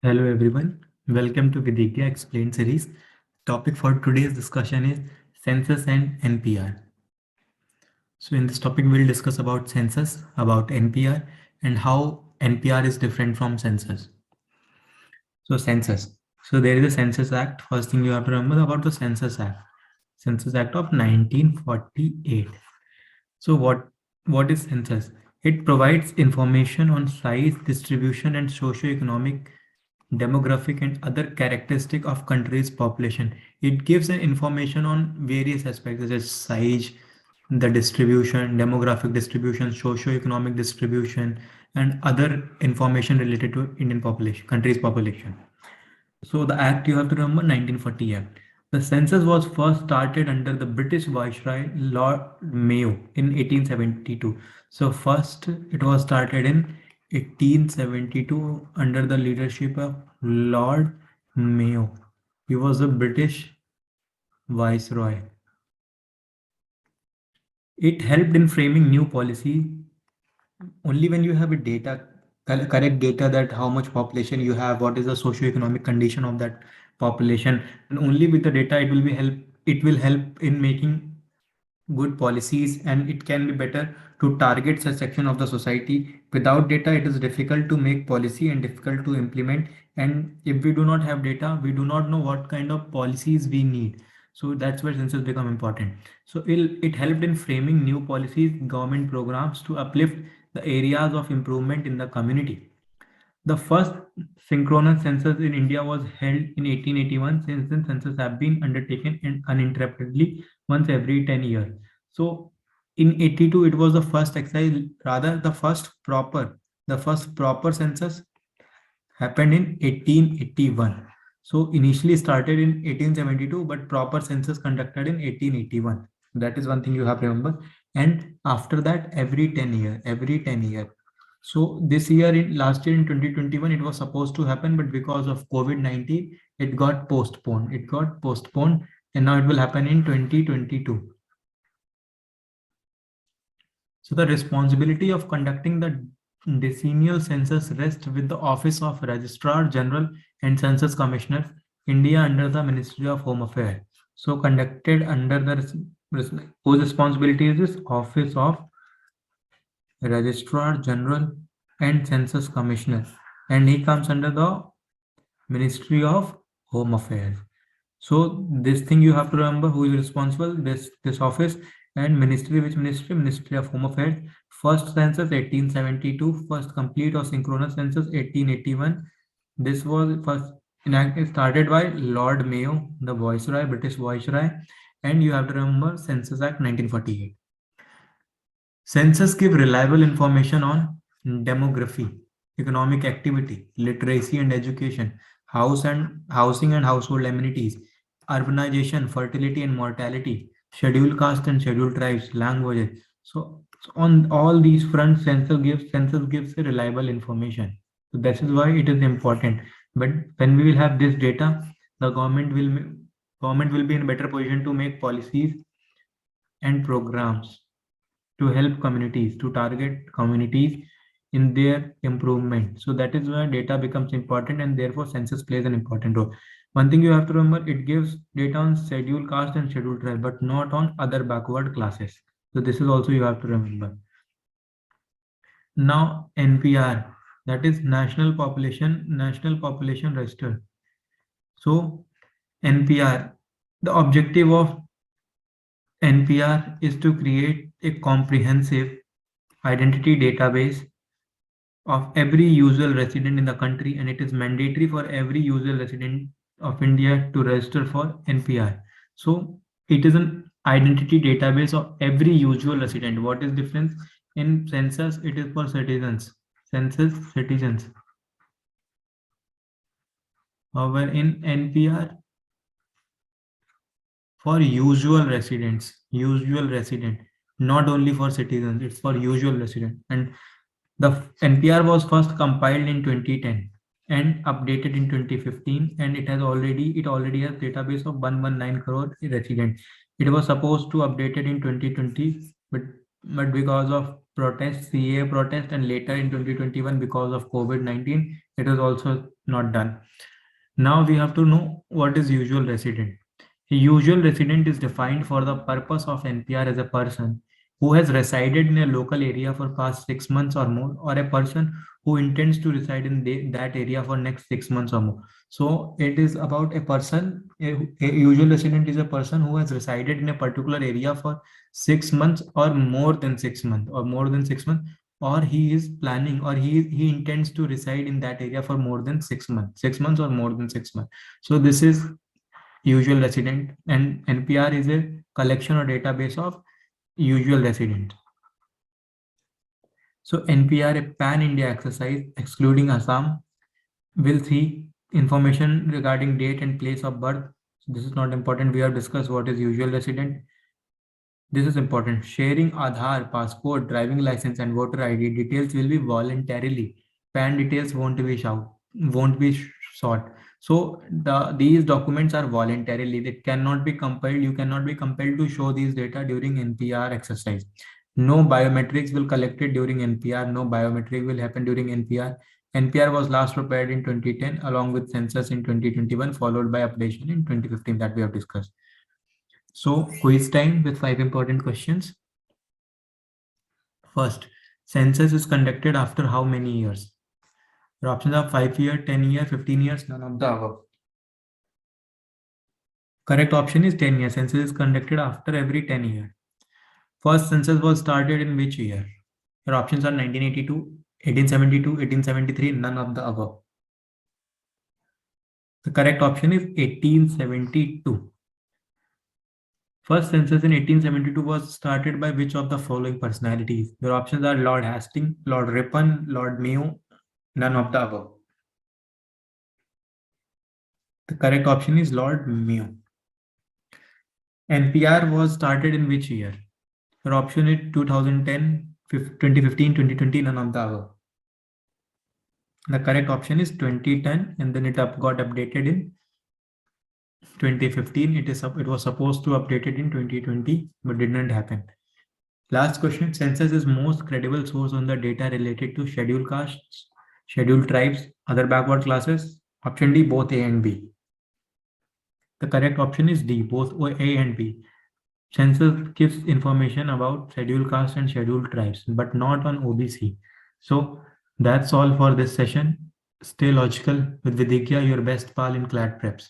Hello everyone, welcome to Vidhigya Explained series. Topic for today's discussion is census and NPR. So in this topic we'll discuss about census, about NPR and how NPR is different from census. So census. So there is a Census Act. First thing you have to remember about the Census Act. Census Act of 1948. So what is census? It provides information on size, distribution and socio-economic demographic and other characteristic of country's population. It gives an information on various aspects such as size, the distribution, demographic distribution, socio-economic distribution, and other information related to Indian population, country's population. So the act you have to remember 1940 Act. The census was first started under the British Viceroy Lord Mayo in 1872. So first it was started in 1872 under the leadership of Lord Mayo. He was a British Viceroy. It helped in framing new policy only when you have a data correct data that how much population you have, what is the socio-economic condition of that population, and only with the data it will help in making good policies, and it can be better to target such section of the society. Without data it is difficult to make policy and difficult to implement, and if we do not have data we do not know what kind of policies we need. So that's where census become important. So it helped in framing new policies, government programs to uplift the areas of improvement in the community. The first synchronous census in India was held in 1881. Since then, census have been undertaken uninterruptedly once every 10 years. So in 82, it was the first exercise, rather the first proper census happened in 1881. So initially started in 1872, but proper census conducted in 1881. That is one thing you have to remember. And after that, every 10 year. So this year, last year in 2021, it was supposed to happen, but because of COVID-19, it got postponed. And now it will happen in 2022. So the responsibility of conducting the decennial census rests with the Office of Registrar General and Census Commissioner, India, under the Ministry of Home Affairs. So conducted under the whose responsibility is this Office of Registrar General and Census Commissioner, and he comes under the Ministry of Home Affairs. So this thing you have to remember who is responsible, this office, and ministry, which ministry? Ministry of Home Affairs. First census 1872, first complete or synchronous census 1881. This was first enacted, started by Lord Mayo, the Viceroy, British Viceroy, and you have to remember Census Act 1948. Census give reliable information on demography, economic activity, literacy and education, housing and household amenities, urbanization, fertility and mortality, scheduled caste and scheduled tribes, languages. So on all these fronts, census gives a reliable information. So that is why it is important. But when we will have this data, the government will be in a better position to make policies and programs to help communities, to target communities in their improvement. So that is why data becomes important, and therefore census plays an important role. One thing you have to remember, it gives data on scheduled caste and scheduled tribe, but not on other backward classes. So this is also you have to remember. Now NPR, that is National Population Register. So NPR, the objective of NPR is to create a comprehensive identity database of every usual resident in the country, and it is mandatory for every usual resident of India to register for NPR. So it is an identity database of every usual resident. What is difference? In census, it is for citizens. Census citizens. However, in NPR, for usual residents, not only for citizens, it's for usual resident. And the NPR was first compiled in 2010 and updated in 2015, and it already has database of 119 crore residents. It was supposed to updated in 2020, but because of protests, CA protest, and later in 2021 because of COVID-19, it was also not done. Now we have to know what is usual resident. A usual resident is defined for the purpose of NPR as a person who has resided in a local area for past 6 months or more, or a person who intends to reside in that area for next 6 months or more. So it is about a person. A usual resident is a person who has resided in a particular area for 6 months or more than 6 months, or he is planning, or he intends to reside in that area for more than 6 months, 6 months or more than 6 months. So this is usual resident, and NPR is a collection or database of usual resident. So NPR, a pan-India exercise excluding Assam, will see information regarding date and place of birth. This is not important. We have discussed what is usual resident. This is important. Sharing Aadhaar, passport, driving license, and voter ID details will be voluntarily. PAN details won't be sought. So these documents are voluntarily. They cannot be compelled. You cannot be compelled to show these data during NPR exercise. No biometrics will collected during NPR. No biometric will happen during NPR. NPR was last prepared in 2010 along with census in 2021, followed by updation in 2015 that we have discussed. So quiz time with 5 important questions. First, census is conducted after how many years? Your options are 5 years, 10 years, 15 years, none of the above. Correct option is 10 years. Census is conducted after every 10 years. First census was started in which year? Your options are 1982, 1872, 1873, none of the above. The correct option is 1872. First census in 1872 was started by which of the following personalities? Your options are Lord Hastings, Lord Ripon, Lord Mayo, none of the above. The correct option is Lord Mayo. NPR was started in which year? Your option is 2010, 2015, 2020, none of the above. The correct option is 2010, and then it got updated in 2015. It was supposed to update it in 2020, but did not happen. Last question. Census is most credible source on the data related to scheduled castes, scheduled tribes, other backward classes. Option D, both A and B. The correct option is D, both A and B. Census gives information about scheduled caste and scheduled tribes, but not on OBC. So that's all for this session. Stay logical with Vidhigya, your best pal in CLAT Preps.